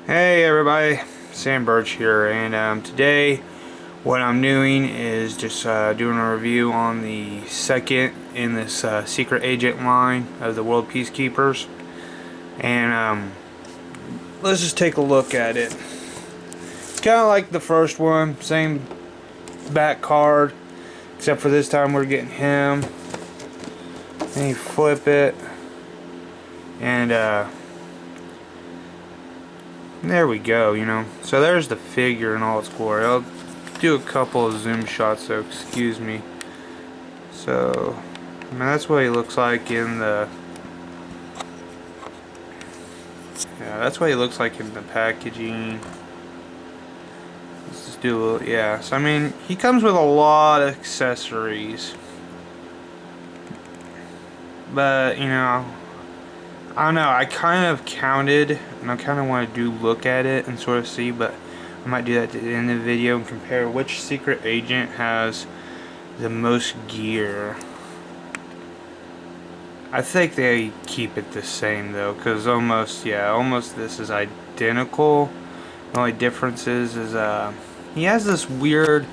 Hey everybody, Sam Birch here, and today what I'm doing is just doing a review on the second in this secret agent line of the World Peacekeepers, and let's just take a look at it. It's kind of like the first one, same back card, except for this time we're getting him, and you flip it, and there we go, So there's the figure in all its glory. I'll do a couple of zoom shots, so excuse me. So, I mean, that's what he looks like in the... Yeah, that's what he looks like in the packaging. Let's just do a little... Yeah, so I mean, he comes with a lot of accessories. But, I don't know, I kind of counted, and I kind of want to look at it and sort of see, but I might do that at the end of the video and compare which secret agent has the most gear. I think they keep it the same though, because almost this is identical. The only difference is he has this weird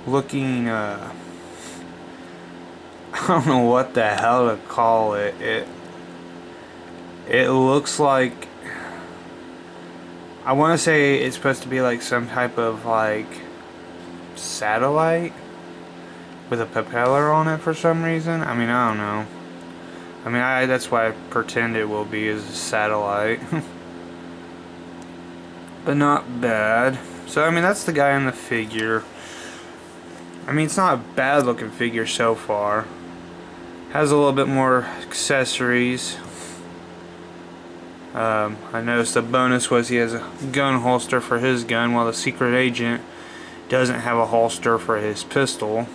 looking, I don't know what the hell to call it. It looks like, I want to say it's supposed to be like some type of like satellite with a propeller on it for some reason. I mean, I don't know. I mean, that's what I pretend it will be, is a satellite. But not bad. So, I mean, that's the guy in the figure. I mean, it's not a bad looking figure so far. Has a little bit more accessories. I noticed the bonus was he has a gun holster for his gun, while the secret agent doesn't have a holster for his pistol.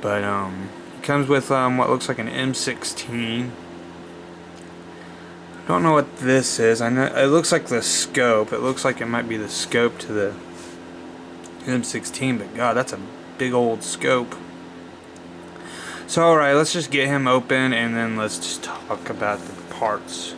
But he comes with what looks like an M16. I don't know what this is. I know it looks like the scope. It looks like it might be the scope to the M16, but God, that's a big old scope. So alright, let's just get him open and then let's just talk about the parts.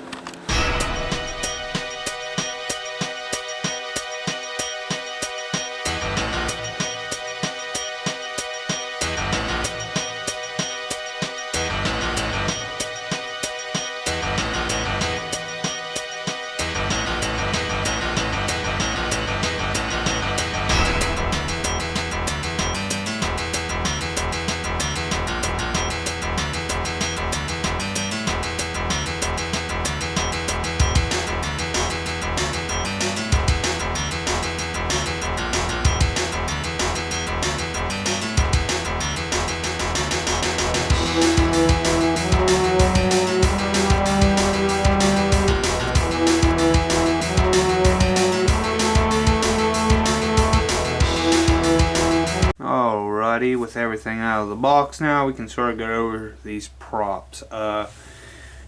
Alrighty, with everything out of the box now, we can sort of go over these props.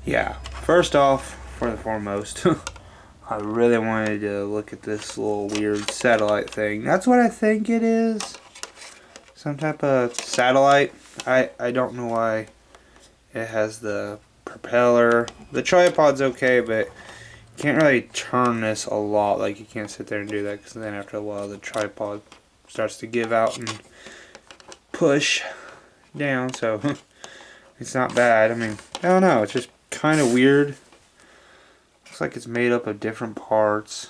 Yeah, first off, for the foremost, I really wanted to look at this little weird satellite thing. That's what I think it is. Some type of satellite. I don't know why it has the propeller. The tripod's okay, but you can't really turn this a lot. Like, you can't sit there and do that, because then after a while the tripod starts to give out and push down, so it's not bad. I mean, I don't know, it's just kind of weird. Looks like it's made up of different parts.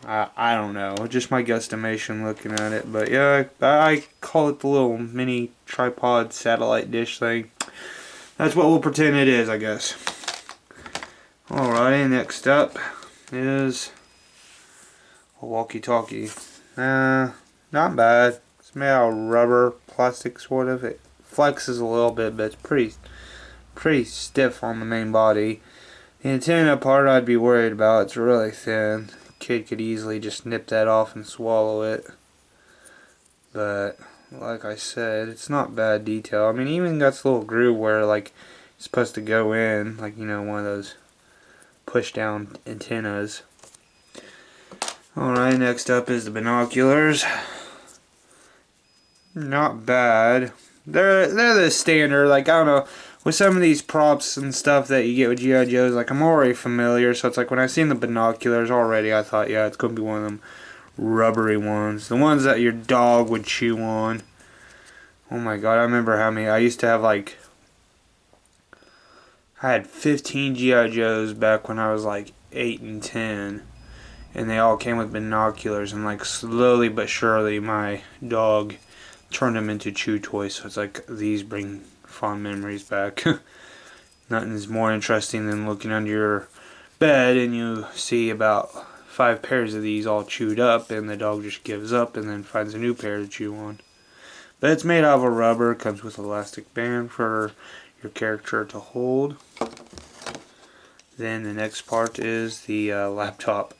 I don't know, just my guesstimation looking at it, but yeah, I call it the little mini tripod satellite dish thing. That's what we'll pretend it is, I guess. Alrighty, next up is a walkie-talkie. Not bad. It's made out of rubber, plastic sort of. It flexes a little bit, but it's pretty stiff on the main body. The antenna part I'd be worried about. It's really thin. Kid could easily just nip that off and swallow it. But like I said, it's not bad detail. I mean, even got this little groove where like it's supposed to go in, like, one of those push down antennas. Alright, next up is the binoculars. Not bad. They're the standard, like, I don't know with some of these props and stuff that you get with G.I. Joes, like I'm already familiar, so it's like when I seen the binoculars already, I thought, yeah, it's gonna be one of them rubbery ones, the ones that your dog would chew on. Oh my god, I remember how many I used to have. Like, I had 15 G.I. Joes back when I was like 8 and 10, and they all came with binoculars, and like slowly but surely my dog turned them into chew toys. So it's like these bring fond memories back. Nothing is more interesting than looking under your bed and you see about 5 pairs of these all chewed up, and the dog just gives up and then finds a new pair to chew on. But it's made out of a rubber, comes with an elastic band for your character to hold. Then the next part is the laptop.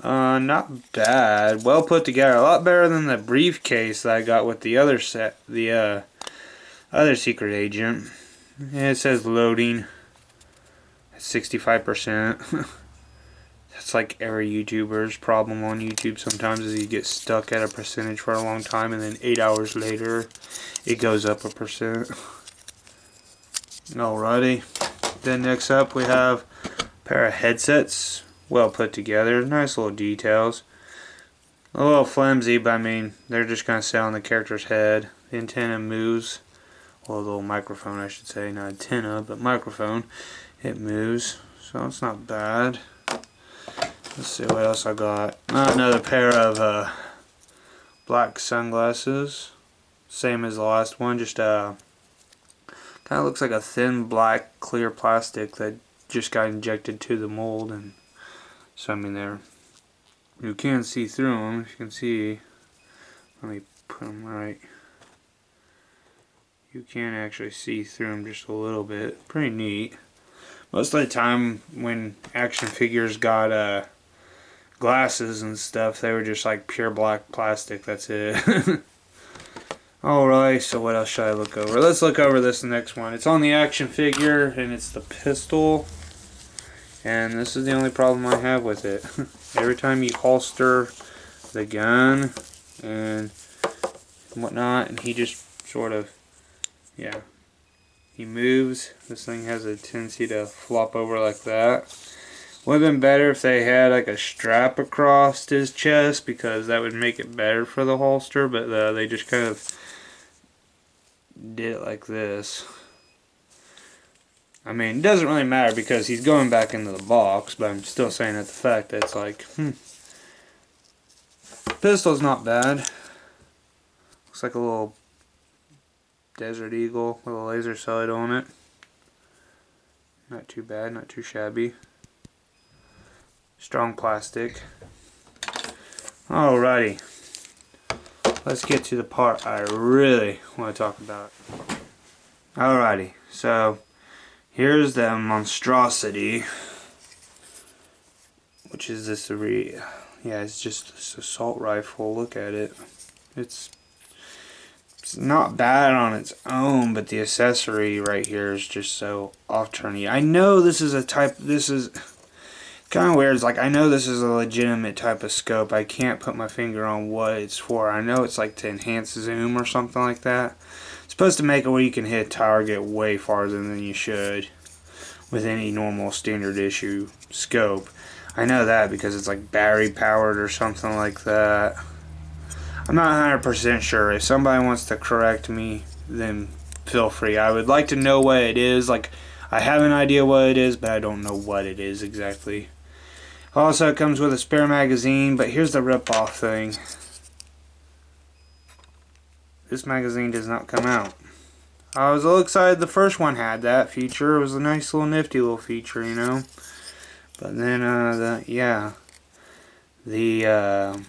Not bad. Well put together. A lot better than the briefcase that I got with the other set, the other secret agent. And it says loading at 65%. That's like every YouTuber's problem on YouTube sometimes, is you get stuck at a percentage for a long time and then 8 hours later it goes up a percent. Alrighty. Then next up we have a pair of headsets. Well put together, nice little details. A little flimsy, but I mean, they're just going to sit on the character's head. The antenna moves, well, the little microphone I should say, not antenna, but microphone. It moves, so it's not bad. Let's see what else I got. Another pair of black sunglasses. Same as the last one, just kind of looks like a thin black clear plastic that just got injected to the mold, and so I mean you can see through them. If you can see, let me put them right. You can actually see through them just a little bit. Pretty neat. Most of the time when action figures got glasses and stuff, they were just like pure black plastic. That's it. Alright, so what else should I look over? Let's look over this next one. It's on the action figure, and it's the pistol. And this is the only problem I have with it. Every time you holster the gun and whatnot, and he just sort of, yeah, he moves. This thing has a tendency to flop over like that. Would have been better if they had like a strap across his chest, because that would make it better for the holster, but they just kind of did it like this. I mean, it doesn't really matter because he's going back into the box, but I'm still saying that the fact that it's like, pistol's not bad. Looks like a little Desert Eagle with a laser sight on it. Not too bad, not too shabby. Strong plastic. Alrighty. Let's get to the part I really want to talk about. Alrighty, so here's the monstrosity, which is this yeah, it's just this assault rifle. Look at it. It's not bad on its own, but the accessory right here is just so off-turning. I know this is kind of weird. It's like, I know this is a legitimate type of scope. I can't put my finger on what it's for. I know it's like to enhance zoom or something like that. It's supposed to make it where you can hit target way farther than you should with any normal standard issue scope. I know that because it's like battery powered or something like that. I'm not 100% sure. If somebody wants to correct me, then feel free. I would like to know what it is. Like, I have an idea what it is, but I don't know what it is exactly. Also, it comes with a spare magazine, but here's the rip-off thing. This magazine does not come out. I was a little excited the first one had that feature. It was a nice little nifty little feature, you know. But then, the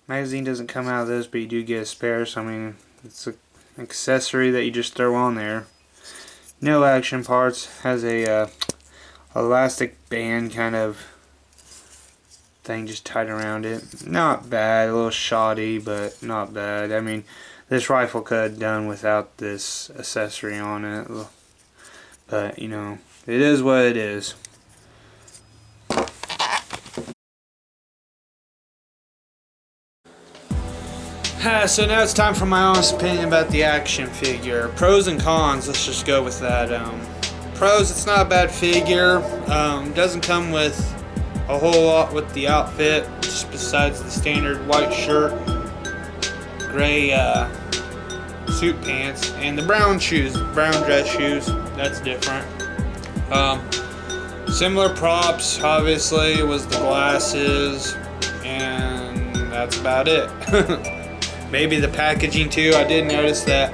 magazine doesn't come out of this, but you do get a spare, so I mean, it's an accessory that you just throw on there. No action parts. Has a elastic band kind of thing just tied around it. Not bad, a little shoddy, but not bad. I mean, this rifle could have done without this accessory on it, but you know, it is what it is. So now it's time for my honest opinion about the action figure. Pros and cons, let's just go with that. Pros, it's not a bad figure. Doesn't come with a whole lot with the outfit, just besides the standard white shirt, gray suit pants, and the brown shoes, brown dress shoes. That's different. Similar props, obviously, was the glasses, and that's about it. Maybe the packaging too. I did notice that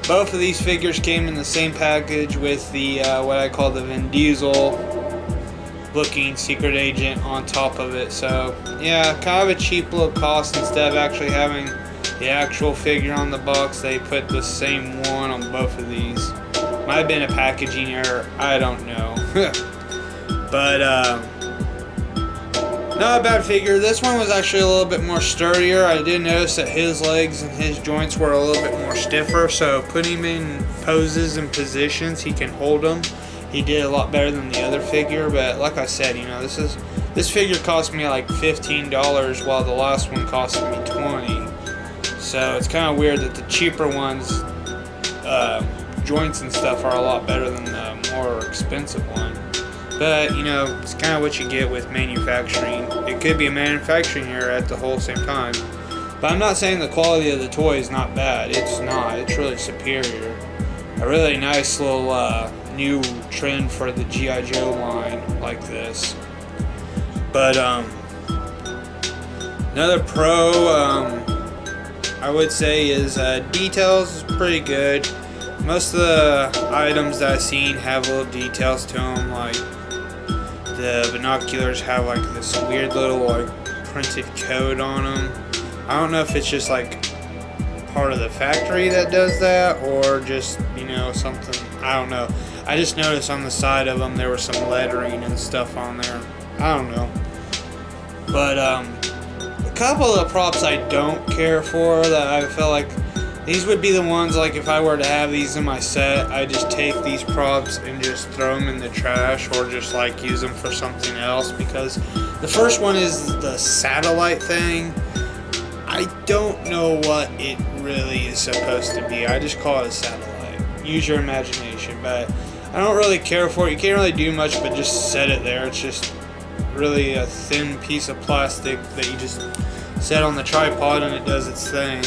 both of these figures came in the same package with the what I call the Vin Diesel looking secret agent on top of it. So yeah, kind of a cheap little cost. Instead of actually having the actual figure on the box, they put the same one on both of these. Might have been a packaging error, I don't know. But not a bad figure. This one was actually a little bit more sturdier. I did notice that his legs and his joints were a little bit more stiffer, so putting him in poses and positions, he can hold them. He did a lot better than the other figure, but like I said, you know, this figure cost me like $15 while the last one cost me $20. So it's kind of weird that the cheaper ones, joints and stuff are a lot better than the more expensive one. But, you know, it's kind of what you get with manufacturing. It could be a manufacturing error at the whole same time. But I'm not saying the quality of the toy is not bad. It's not. It's really superior. A really nice little new trend for the G.I. Joe line like this. But, another pro, I would say is details is pretty good. Most of the items that I've seen have little details to them, like the binoculars have like this weird little like printed code on them. I don't know if it's just like part of the factory that does that or just, you know, something, I don't know. I just noticed on the side of them there was some lettering and stuff on there. I don't know. But a couple of the props I don't care for that I feel like these would be the ones, like if I were to have these in my set, I just take these props and just throw them in the trash or just like use them for something else, because the first one is the satellite thing. I don't know what it really is supposed to be. I just call it a satellite. Use your imagination, but I don't really care for it. You can't really do much but just set it there. It's just really a thin piece of plastic that you just set on the tripod and it does its thing.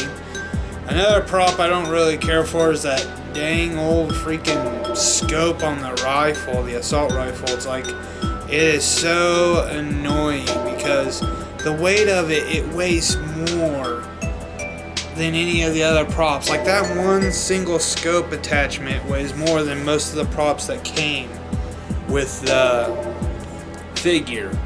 Another prop I don't really care for is that dang old freaking scope on the rifle, the assault rifle. It's like, it is so annoying because the weight of it weighs more than any of the other props. Like that one single scope attachment weighs more than most of the props that came with the figure.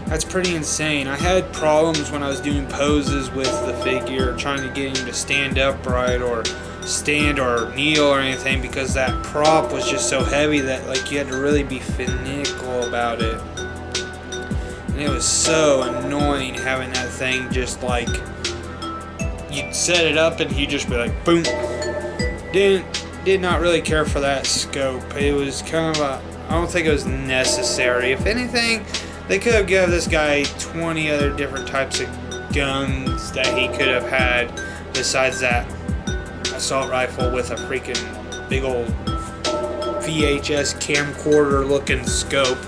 That's pretty insane. I had problems when I was doing poses with the figure, trying to get him to stand upright or stand or kneel or anything, because that prop was just so heavy that like you had to really be finical about it. And it was so annoying having that thing just like, you'd set it up and he'd just be like boom. Did not really care for that scope. It was kind of I don't think it was necessary. If anything, they could have given this guy 20 other different types of guns that he could have had besides that assault rifle with a freaking big old VHS camcorder looking scope.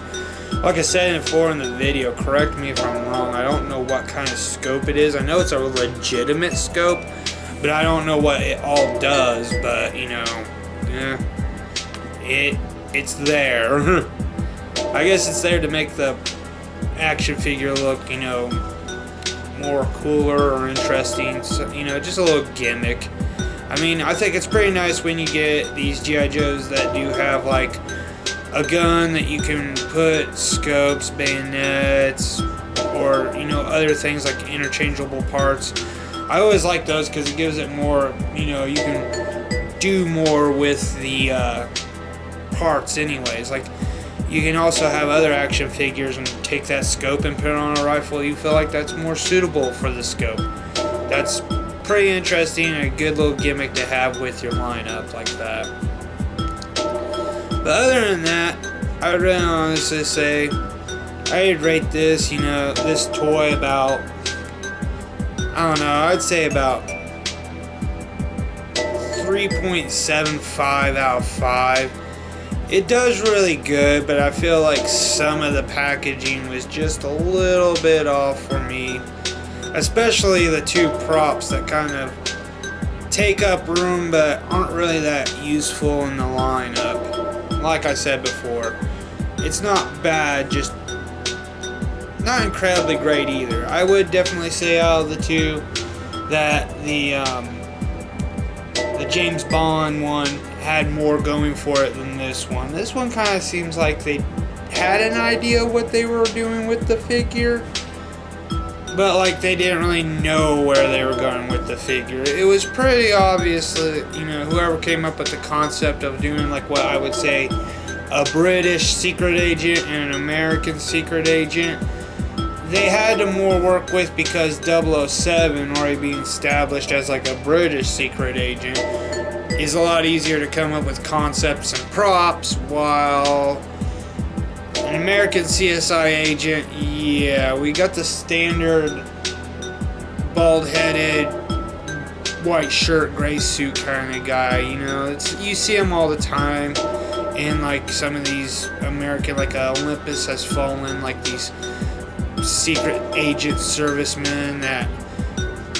Like I said before in the video, correct me if I'm wrong, I don't know what kind of scope it is. I know it's a legitimate scope, but I don't know what it all does. But, you know, yeah, it's there. I guess it's there to make the action figure look, you know, more cooler or interesting. So, you know, just a little gimmick. I mean, I think it's pretty nice when you get these G.I. Joes that do have like a gun that you can put scopes, bayonets, or, you know, other things like interchangeable parts. I always like those because it gives it more, you know, you can do more with the parts anyways. Like, you can also have other action figures and take that scope and put it on a rifle. You feel like that's more suitable for the scope. That's pretty interesting and a good little gimmick to have with your lineup like that. But other than that, I would really honestly say I'd rate this, you know, this toy about, I don't know, I'd say about 3.75 out of 5. It does really good, but I feel like some of the packaging was just a little bit off for me. Especially the two props that kind of take up room but aren't really that useful in the lineup. Like I said before, it's not bad, just not incredibly great either. I would definitely say out of the two that the James Bond one had more going for it than this one. This one kind of seems like they had an idea of what they were doing with the figure, but like they didn't really know where they were going with the figure. It was pretty obvious that, you know, whoever came up with the concept of doing like what I would say a British secret agent and an American secret agent, they had to more work with, because 007 already being established as like a British secret agent is a lot easier to come up with concepts and props, while an American CSI agent, yeah, we got the standard bald-headed, white shirt, gray suit kind of guy. You know, you see him all the time in like some of these American, like Olympus Has Fallen, like these secret agent servicemen that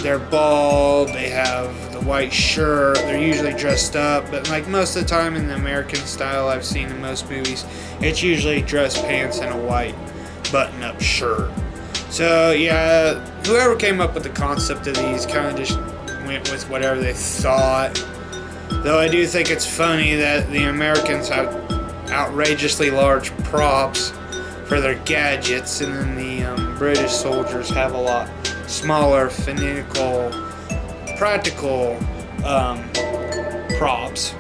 they're bald, they have the white shirt, they're usually dressed up, but like most of the time in the American style I've seen in most movies, it's usually dress pants and a white button-up shirt. So yeah, whoever came up with the concept of these kind of just went with whatever they thought. Though I do think it's funny that the Americans have outrageously large props for their gadgets, and then the British soldiers have a lot smaller, finical, practical props.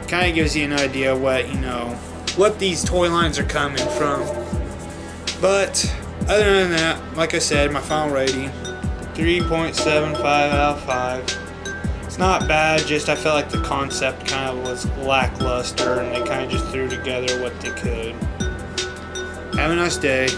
Kind of gives you an idea what these toy lines are coming from. But other than that, like I said, my final rating 3.75 out of 5. It's not bad, just I felt like the concept kind of was lackluster and they kind of just threw together what they could. Have a nice day.